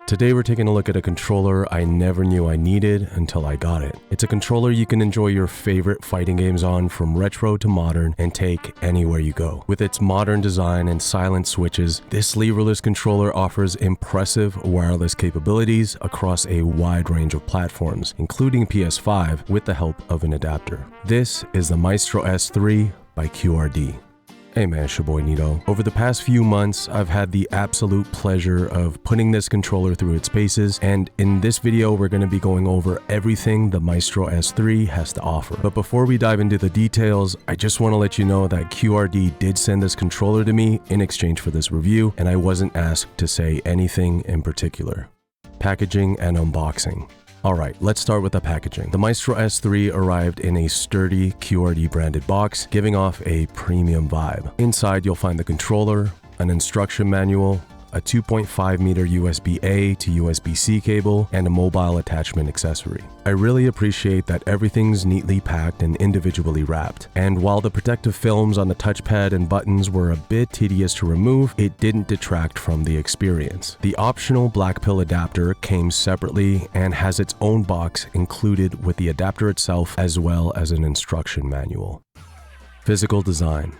Today we're taking a look at a controller I never knew I needed until I got it. It's a controller you can enjoy your favorite fighting games on from retro to modern and take anywhere you go. With its modern design and silent switches, this leverless controller offers impressive wireless capabilities across a wide range of platforms, including PS5 with the help of an adapter. This is the Maestro S3 by QRD. Hey man, it's your boy Neeto. Over the past few months, I've had the absolute pleasure of putting this controller through its paces, and in this video, we're going to be going over everything the Maestro S3 has to offer. But before we dive into the details, I just want to let you know that QRD did send this controller to me in exchange for this review, and I wasn't asked to say anything in particular. Packaging and unboxing. Alright, let's start with the packaging. The Maestro S3 arrived in a sturdy QRD branded box, giving off a premium vibe. Inside, you'll find the controller, an instruction manual, a 2.5 meter USB-A to USB-C cable, and a mobile attachment accessory. I really appreciate that everything's neatly packed and individually wrapped. And while the protective films on the touchpad and buttons were a bit tedious to remove, it didn't detract from the experience. The optional Blackpill Adapter came separately and has its own box included with the adapter itself as well as an instruction manual. Physical design.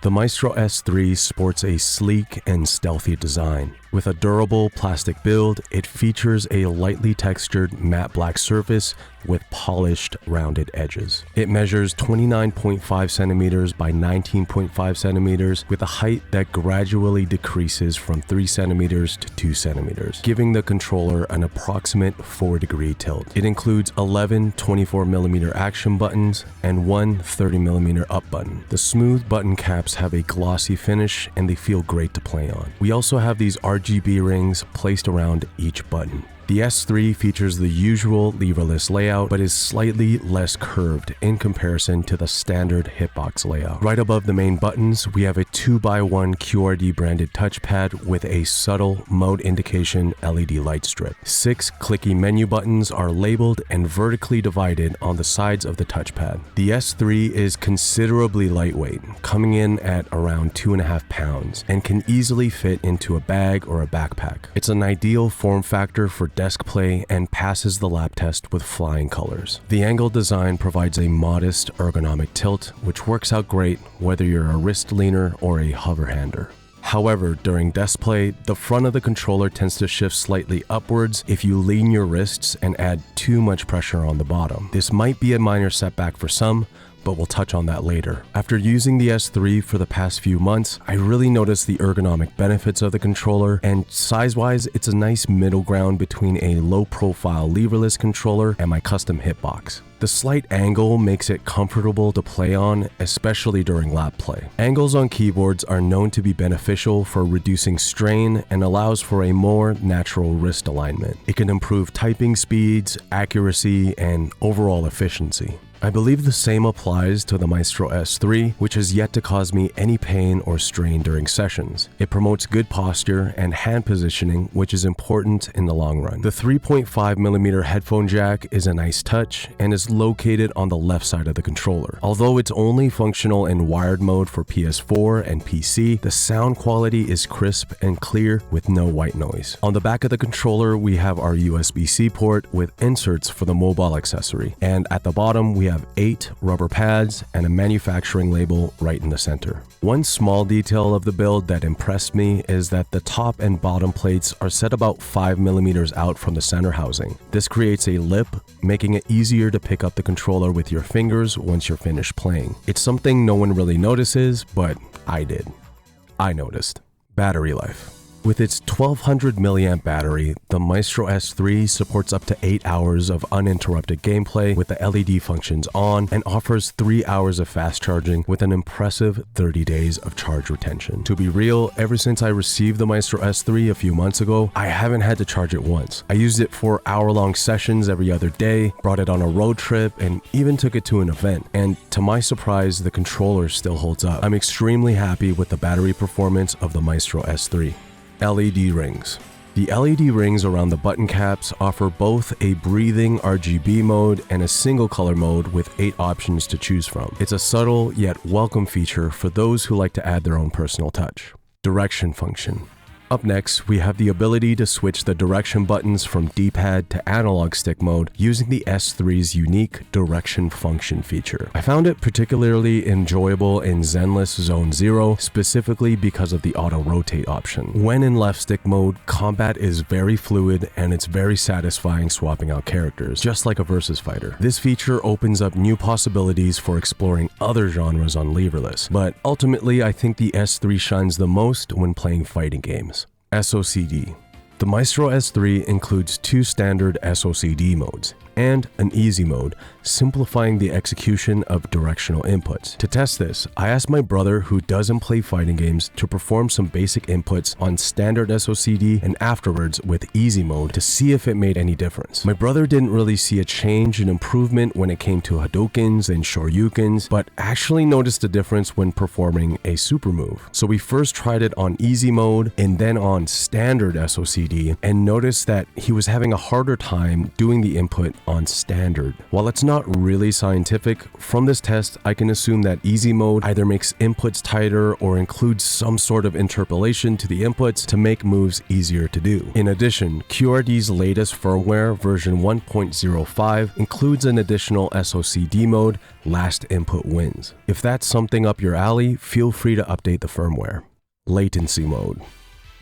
The Maestro S3 sports a sleek and stealthy design. With a durable plastic build, it features a lightly textured matte black surface with polished, rounded edges. It measures 29.5 centimeters by 19.5 centimeters with a height that gradually decreases from 3 centimeters to 2 centimeters, giving the controller an approximate 4-degree tilt. It includes 11 24mm action buttons and one 30mm up button. The smooth button caps have a glossy finish and they feel great to play on. We also have these RGB rings placed around each button. The S3 features the usual leverless layout, but is slightly less curved in comparison to the standard hitbox layout. Right above the main buttons, we have a 2x1 QRD branded touchpad with a subtle mode indication LED light strip. 6 clicky menu buttons are labeled and vertically divided on the sides of the touchpad. The S3 is considerably lightweight, coming in at around 2.5 pounds, and can easily fit into a bag or a backpack. It's an ideal form factor for desk play and passes the lap test with flying colors. The angle design provides a modest ergonomic tilt, which works out great whether you're a wrist leaner or a hover hander. However, during desk play, the front of the controller tends to shift slightly upwards if you lean your wrists and add too much pressure on the bottom. This might be a minor setback for some, but we'll touch on that later. After using the S3 for the past few months, I really noticed the ergonomic benefits of the controller, and size-wise, it's a nice middle ground between a low-profile leverless controller and my custom hitbox. The slight angle makes it comfortable to play on, especially during lap play. Angles on keyboards are known to be beneficial for reducing strain and allows for a more natural wrist alignment. It can improve typing speeds, accuracy, and overall efficiency. I believe the same applies to the Maestro S3, which has yet to cause me any pain or strain during sessions. It promotes good posture and hand positioning, which is important in the long run. The 3.5mm headphone jack is a nice touch and is located on the left side of the controller. Although it's only functional in wired mode for PS4 and PC, the sound quality is crisp and clear with no white noise. On the back of the controller, we have our USB-C port with inserts for the mobile accessory, and at the bottom we have 8 rubber pads and a manufacturing label right in the center. One small detail of the build that impressed me is that the top and bottom plates are set about 5mm out from the center housing. This creates a lip, making it easier to pick up the controller with your fingers once you're finished playing. It's something no one really notices, but I did. I noticed. Battery life. With its 1200 mAh battery, the Maestro S3 supports up to 8 hours of uninterrupted gameplay with the LED functions on and offers 3 hours of fast charging with an impressive 30 days of charge retention. To be real, ever since I received the Maestro S3 a few months ago, I haven't had to charge it once. I used it for hour-long sessions every other day, brought it on a road trip, and even took it to an event. And to my surprise, the controller still holds up. I'm extremely happy with the battery performance of the Maestro S3. LED rings. The LED rings around the button caps offer both a breathing RGB mode and a single color mode with 8 options to choose from. It's a subtle yet welcome feature for those who like to add their own personal touch. Direction function. Up next, we have the ability to switch the direction buttons from D-pad to analog stick mode using the S3's unique direction function feature. I found it particularly enjoyable in Zenless Zone 0, specifically because of the auto-rotate option. When in left stick mode, combat is very fluid and it's very satisfying swapping out characters, just like a versus fighter. This feature opens up new possibilities for exploring other genres on leverless, but ultimately I think the S3 shines the most when playing fighting games. SoCD. The Maestro S3 includes 2 standard SoCD modes and an easy mode, simplifying the execution of directional inputs. To test this, I asked my brother, who doesn't play fighting games, to perform some basic inputs on standard SoCD and afterwards with easy mode to see if it made any difference. My brother didn't really see a change and improvement when it came to Hadoukens and Shoryukens, but actually noticed a difference when performing a super move. So we first tried it on easy mode and then on standard SoCD and noticed that he was having a harder time doing the input on standard. While it's not really scientific, from this test I can assume that easy mode either makes inputs tighter or includes some sort of interpolation to the inputs to make moves easier to do. In addition, QRD's latest firmware, version 1.05, includes an additional SoCD mode, last input wins. If that's something up your alley, feel free to update the firmware. Latency mode.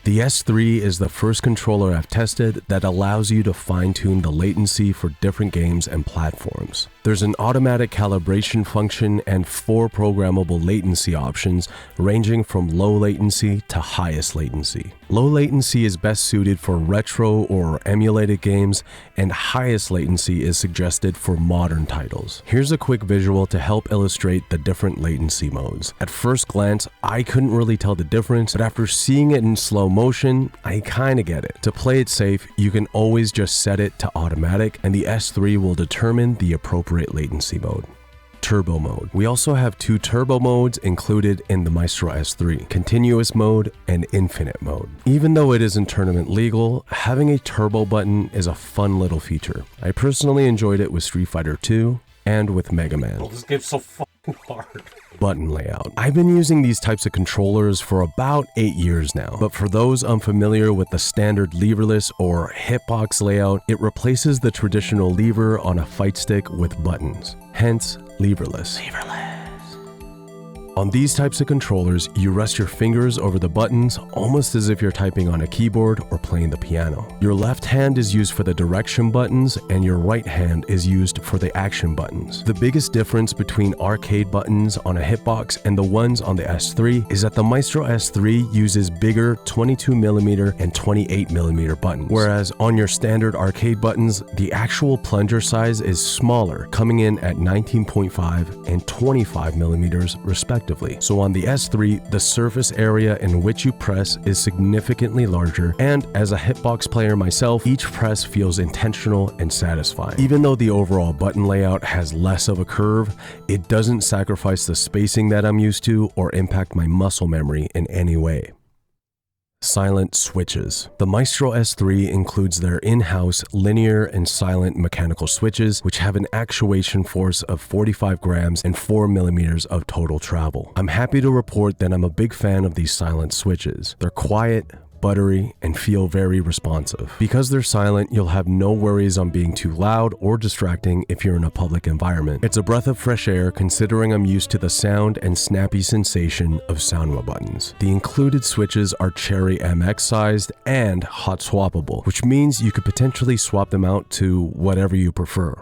The S3 is the first controller I've tested that allows you to fine-tune the latency for different games and platforms. There's an automatic calibration function and 4 programmable latency options ranging from low latency to highest latency. Low latency is best suited for retro or emulated games, and highest latency is suggested for modern titles. Here's a quick visual to help illustrate the different latency modes. At first glance, I couldn't really tell the difference, but after seeing it in slow motion, I kinda get it. To play it safe, you can always just set it to automatic, and the S3 will determine the appropriate latency mode. Turbo mode. We also have 2 turbo modes included in the Maestro S3, continuous mode and infinite mode. Even though it isn't tournament legal, having a turbo button is a fun little feature. I personally enjoyed it with Street Fighter 2 and with Mega Man. Oh, this game's so fucking hard. Button layout. I've been using these types of controllers for about 8 years now, but for those unfamiliar with the standard leverless or hitbox layout, it replaces the traditional lever on a fight stick with buttons, hence leverless. On these types of controllers, you rest your fingers over the buttons almost as if you're typing on a keyboard or playing the piano. Your left hand is used for the direction buttons and your right hand is used for the action buttons. The biggest difference between arcade buttons on a hitbox and the ones on the S3 is that the Maestro S3 uses bigger 22mm and 28mm buttons, whereas on your standard arcade buttons, the actual plunger size is smaller, coming in at 19.5 and 25mm respectively. So on the S3, the surface area in which you press is significantly larger, and as a hitbox player myself, each press feels intentional and satisfying. Even though the overall button layout has less of a curve, it doesn't sacrifice the spacing that I'm used to or impact my muscle memory in any way. Silent switches. The Maestro S3 includes their in-house linear and silent mechanical switches, which have an actuation force of 45 grams and 4mm of total travel. I'm happy to report that I'm a big fan of these silent switches. They're quiet, buttery, and feel very responsive. Because they're silent, you'll have no worries on being too loud or distracting if you're in a public environment. It's a breath of fresh air considering I'm used to the sound and snappy sensation of Soundwa buttons. The included switches are Cherry MX sized and hot swappable, which means you could potentially swap them out to whatever you prefer.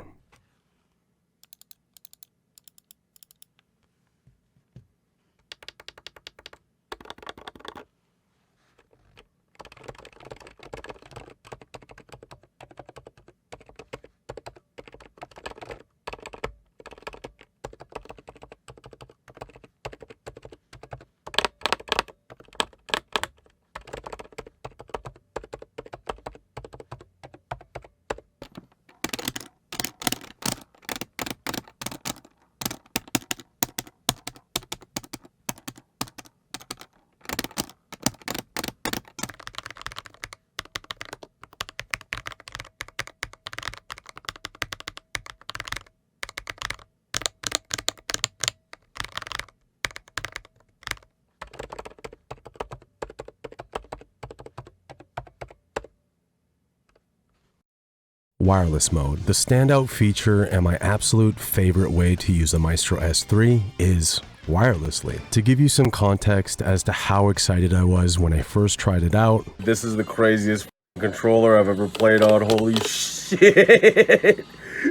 wireless mode. The standout feature and my absolute favorite way to use the Maestro S3 is wirelessly. To give you some context as to how excited I was when I first tried it out, This is the craziest controller I've ever played on. Holy shit.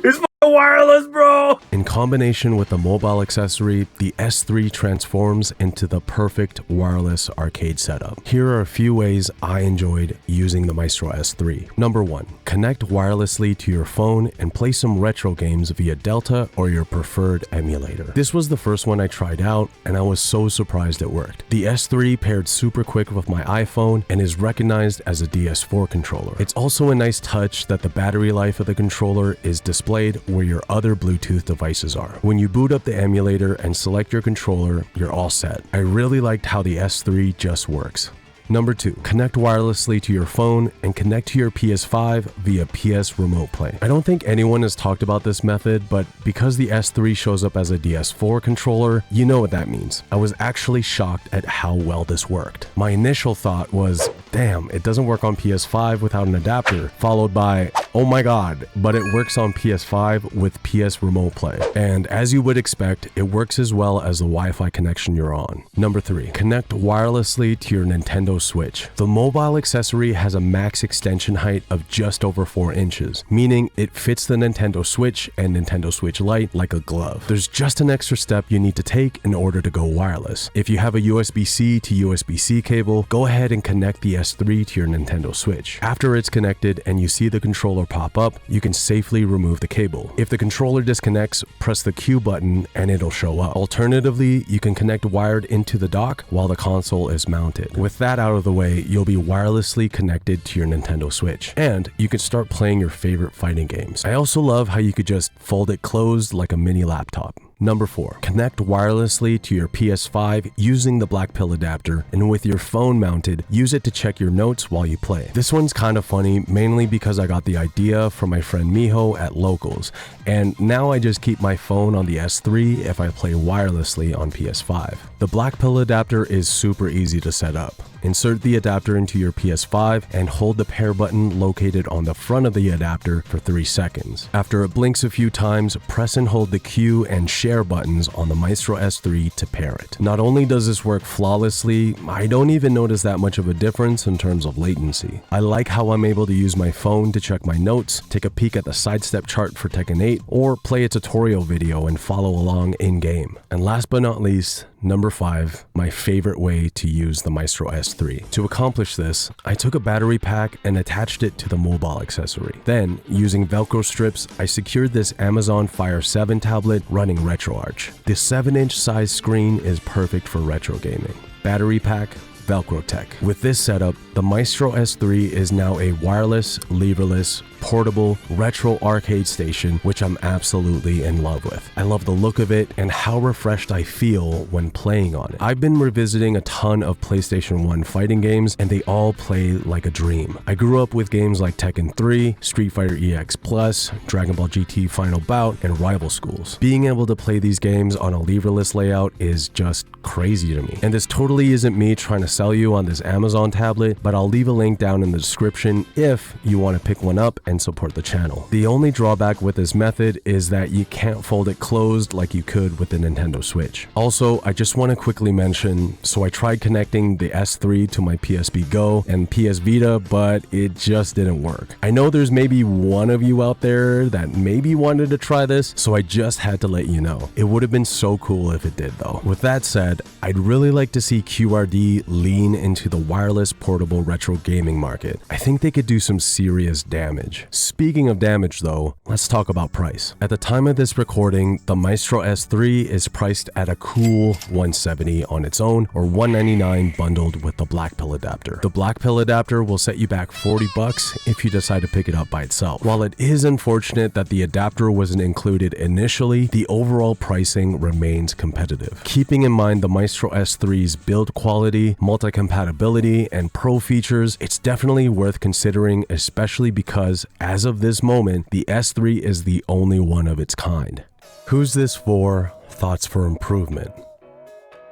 It's wireless, bro! in combination with the mobile accessory, the S3 transforms into the perfect wireless arcade setup. Here are a few ways I enjoyed using the Maestro S3. Number 1, connect wirelessly to your phone and play some retro games via Delta or your preferred emulator. This was the first one I tried out, and I was so surprised it worked. The S3 paired super quick with my iPhone and is recognized as a DS4 controller. It's also a nice touch that the battery life of the controller is displayed where your other Bluetooth devices are. When you boot up the emulator and select your controller, you're all set. I really liked how the S3 just works. Number 2, connect wirelessly to your phone and connect to your PS5 via PS Remote Play. I don't think anyone has talked about this method, but because the S3 shows up as a DS4 controller, you know what that means. I was actually shocked at how well this worked. My initial thought was, damn, it doesn't work on PS5 without an adapter, followed by, oh my god, but it works on PS5 with PS Remote Play. And as you would expect, it works as well as the Wi-Fi connection you're on. Number 3, connect wirelessly to your Nintendo Switch. The mobile accessory has a max extension height of just over 4 inches, meaning it fits the Nintendo Switch and Nintendo Switch Lite like a glove. There's just an extra step you need to take in order to go wireless. If you have a USB-C to USB-C cable, go ahead and connect the S3 to your Nintendo Switch. After it's connected and you see the controller pop up, you can safely remove the cable. If the controller disconnects, press the Q button and it'll show up. Alternatively, you can connect wired into the dock while the console is mounted. With that out of the way, you'll be wirelessly connected to your Nintendo Switch, and you can start playing your favorite fighting games. I also love how you could just fold it closed like a mini laptop. Number 4, connect wirelessly to your PS5 using the Blackpill Adapter, and with your phone mounted, use it to check your notes while you play. This one's kind of funny, mainly because I got the idea from my friend Miho at Locals, and now I just keep my phone on the S3 if I play wirelessly on PS5. The Blackpill Adapter is super easy to set up. Insert the adapter into your PS5 and hold the pair button located on the front of the adapter for 3 seconds. After it blinks a few times, press and hold the Q and share buttons on the Maestro S3 to pair it. Not only does this work flawlessly, I don't even notice that much of a difference in terms of latency. I like how I'm able to use my phone to check my notes, take a peek at the sidestep chart for Tekken 8, or play a tutorial video and follow along in-game. And last but not least, number 5, my favorite way to use the Maestro S3. To accomplish this, I took a battery pack and attached it to the mobile accessory. Then, using Velcro strips, I secured this Amazon Fire 7 tablet running RetroArch. The 7-inch size screen is perfect for retro gaming. Battery pack, Velcro tech. With this setup, the Maestro S3 is now a wireless, leverless, portable, retro arcade station, which I'm absolutely in love with. I love the look of it and how refreshed I feel when playing on it. I've been revisiting a ton of PlayStation 1 fighting games, and they all play like a dream. I grew up with games like Tekken 3, Street Fighter EX Plus, Dragon Ball GT Final Bout, and Rival Schools. Being able to play these games on a leverless layout is just crazy to me. And this totally isn't me trying to sell you on this Amazon tablet, but I'll leave a link down in the description if you want to pick one up and support the channel. The only drawback with this method is that you can't fold it closed like you could with the Nintendo Switch. Also, I just want to quickly mention, so I tried connecting the S3 to my PSP Go and PS Vita, but it just didn't work. I know there's maybe one of you out there that maybe wanted to try this, so I just had to let you know. It would have been so cool if it did though. With that said, I'd really like to see QRD lean into the wireless portable retro gaming market. I think they could do some serious damage. Speaking of damage though, let's talk about price. At the time of this recording, the Maestro S3 is priced at a cool $170 on its own, or $199 bundled with the Blackpill Adapter. The Blackpill Adapter will set you back $40 if you decide to pick it up by itself. While it is unfortunate that the adapter wasn't included initially, the overall pricing remains competitive. Keeping in mind the Maestro S3's build quality, multi-compatibility, and pro features, it's definitely worth considering, especially because as of this moment, the S3 is the only one of its kind. Who's this for? Thoughts for improvement.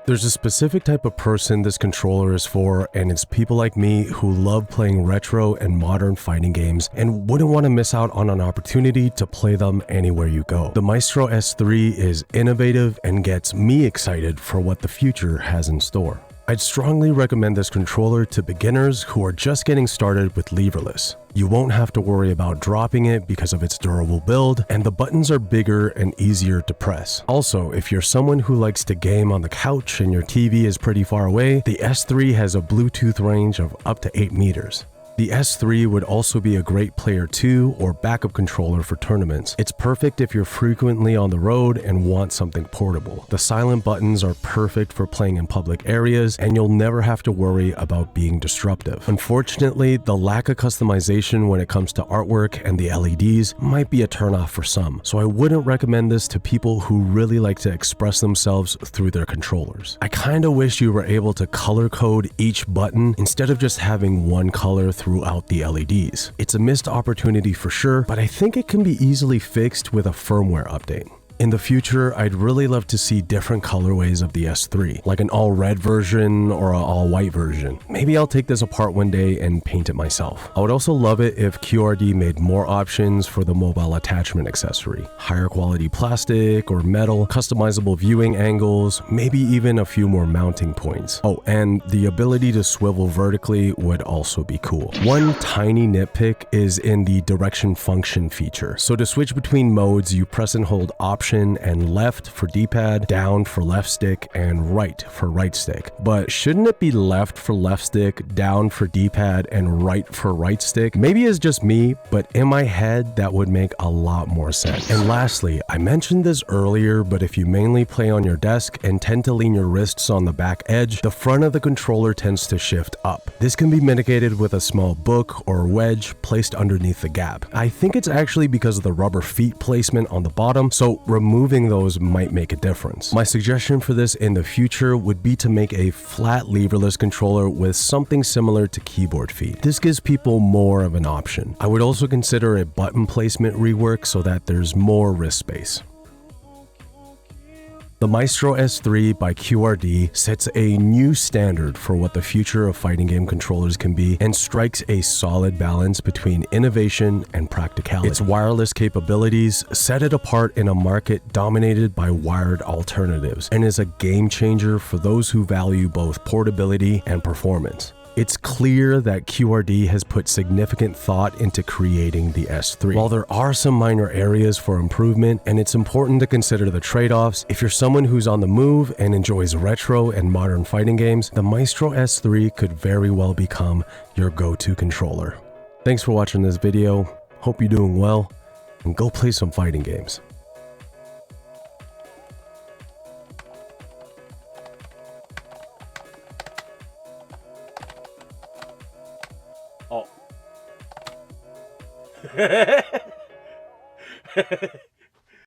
There's a specific type of person this controller is for, and it's people like me who love playing retro and modern fighting games and wouldn't want to miss out on an opportunity to play them anywhere you go. The Maestro S3 is innovative and gets me excited for what the future has in store. I'd strongly recommend this controller to beginners who are just getting started with leverless. You won't have to worry about dropping it because of its durable build, and the buttons are bigger and easier to press. Also, if you're someone who likes to game on the couch and your TV is pretty far away, the S3 has a Bluetooth range of up to 8 meters. The S3 would also be a great player 2 or backup controller for tournaments. It's perfect if you're frequently on the road and want something portable. The silent buttons are perfect for playing in public areas, and you'll never have to worry about being disruptive. Unfortunately, the lack of customization when it comes to artwork and the LEDs might be a turnoff for some, so I wouldn't recommend this to people who really like to express themselves through their controllers. I kinda wish you were able to color code each button instead of just having one color throughout the LEDs. It's a missed opportunity for sure, but I think it can be easily fixed with a firmware update. In the future, I'd really love to see different colorways of the S3, like an all-red version or an all-white version. Maybe I'll take this apart one day and paint it myself. I would also love it if QRD made more options for the mobile attachment accessory. Higher quality plastic or metal, customizable viewing angles, maybe even a few more mounting points. Oh, and the ability to swivel vertically would also be cool. One tiny nitpick is in the direction function feature. So to switch between modes, you press and hold Option and left for D-pad, down for left stick, and right for right stick. But shouldn't it be left for left stick, down for D-pad, and right for right stick? Maybe it's just me, but in my head, that would make a lot more sense. And lastly, I mentioned this earlier, but if you mainly play on your desk and tend to lean your wrists on the back edge, the front of the controller tends to shift up. This can be mitigated with a small book or wedge placed underneath the gap. I think it's actually because of the rubber feet placement on the bottom, so removing those might make a difference. My suggestion for this in the future would be to make a flat leverless controller with something similar to keyboard feet. This gives people more of an option. I would also consider a button placement rework so that there's more wrist space. The Maestro S3 by QRD sets a new standard for what the future of fighting game controllers can be and strikes a solid balance between innovation and practicality. Its wireless capabilities set it apart in a market dominated by wired alternatives and is a game changer for those who value both portability and performance. It's clear that QRD has put significant thought into creating the S3. While there are some minor areas for improvement, and it's important to consider the trade-offs, if you're someone who's on the move and enjoys retro and modern fighting games, the Maestro S3 could very well become your go-to controller. Thanks for watching this video, hope you're doing well, and go play some fighting games. Oh.